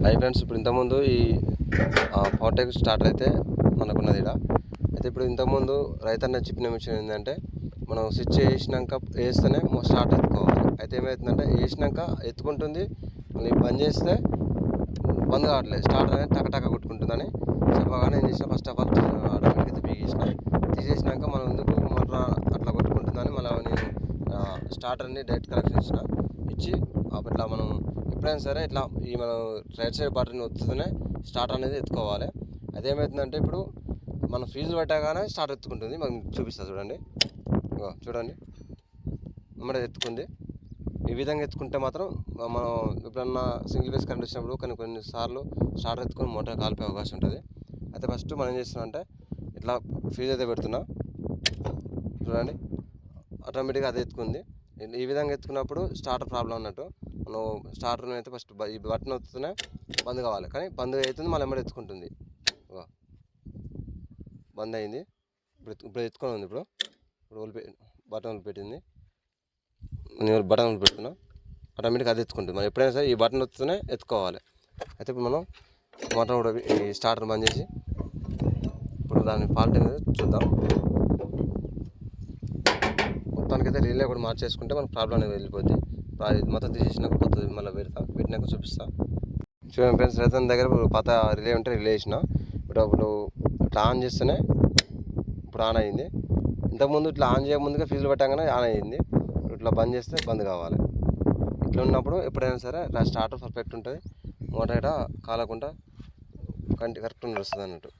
Hi friends, ఇప్పుడు ఇంతకుముందు ఈ ఫార్టెక్ స్టార్టర్ అయితే మనకున్నది ఇక్కడ. అయితే ఇప్పుడు ఇంతకుముందు రైతన్న చెప్పిన విషయం ఏంటంటే, మనం స్విచ్ వేస్తేనే స్టార్ట్ ఎత్తుకోవాలి. అయితే ఏమవుతుందంటే వేసినాక ఎత్తుకుంటుంది, మళ్ళీ బంద్ చేస్తే బంద్ కావట్లేదు, స్టార్టర్ అనేది టక కొట్టుకుంటుందని చెప్పగానే ఏం చేసిన, ఫస్ట్ ఆఫ్ ఆల్ ఆటోమేటిక్ అయితే తీసేసినాక మనం ఎందుకు మోటార్ అట్లా కొట్టుకుంటుందని మళ్ళీ నేను స్టార్టర్ని డైరెక్ట్ కనెక్షన్ ఇచ్చి ఇట్లా మనం ఎప్పుడైనా సరే ఇట్లా ఈ మనం రైట్ సైడ్ బటన్ వస్తూనే స్టార్టర్ అనేది ఎత్తుకోవాలి. అదేమవుతుందంటే ఇప్పుడు మనం ఫీజులు పెట్టగానే స్టార్ట్ ఎత్తుకుంటుంది. మనం చూపిస్తా చూడండి, చూడండి అమ్మడే ఎత్తుకుంది. ఈ విధంగా ఎత్తుకుంటే మాత్రం మనం ఎప్పుడన్నా సింగిల్ ఫేస్ కరెంట్ వచ్చినప్పుడు కొన్నిసార్లు స్టార్టర్ ఎత్తుకొని మోటార్ కాలిపే అవకాశం ఉంటుంది. అయితే ఫస్ట్ మనం ఏం చేస్తున్నాం అంటే ఇట్లా ఫీజు అయితే పెడుతున్నా చూడండి, ఆటోమేటిక్గా అది ఎత్తుకుంది. ఈ విధంగా ఎత్తుకున్నప్పుడు స్టార్టర్ ప్రాబ్లం అన్నట్టు. మనం స్టార్టర్ని అయితే ఫస్ట్ ఈ బటన్ వస్తూనే బంద్ కావాలి, కానీ బంద్ అవుతుంది మళ్ళీ ఎమ్మడి ఎత్తుకుంటుంది. బంద్ అయింది, ఇప్పుడు ఎత్తుకొని ఉంది. ఇప్పుడు బటన్ పెట్టింది, నేను బటన్ పెడుతున్నా, ఆటోమేటిక్గా అది ఎత్తుకుంటుంది. మనం ఎప్పుడైనా సరే ఈ బటన్ వస్తూనే ఎత్తుకోవాలి. అయితే ఇప్పుడు మనం మోటార్ కూడా ఈ స్టార్టర్ బంద్ చేసి ఇప్పుడు దాని ఫాల్ట్ అనేది చూద్దాం. మొత్తానికైతే రిలే కూడా మార్చేసుకుంటే మనకు ప్రాబ్లం అనేది వెళ్ళిపోద్ది. మొత్తం తీసేసినాక కొత్తది మళ్ళీ పెట్టినాక చూపిస్తా. చూడండి ఫ్రెండ్స్, రైతన్న దగ్గర పాత రిలే ఉంటే రిలే వేసిన, ఇప్పుడు ఇట్లా ఆన్ చేస్తేనే ఇప్పుడు ఆన్ అయ్యింది. ఇంతకుముందు ఇట్లా ఆన్ చేయకముందుగా ఫీజులు పెట్టగానే ఆన్ అయ్యింది. ఇట్లా బంద్ చేస్తే బంద్ కావాలి. ఇట్లా ఉన్నప్పుడు ఎప్పుడైనా సరే స్టార్టర్ పర్ఫెక్ట్ ఉంటుంది, మోటార్ కాలకుండా కరెక్ట్ నడుస్తుంది అన్నట్టు.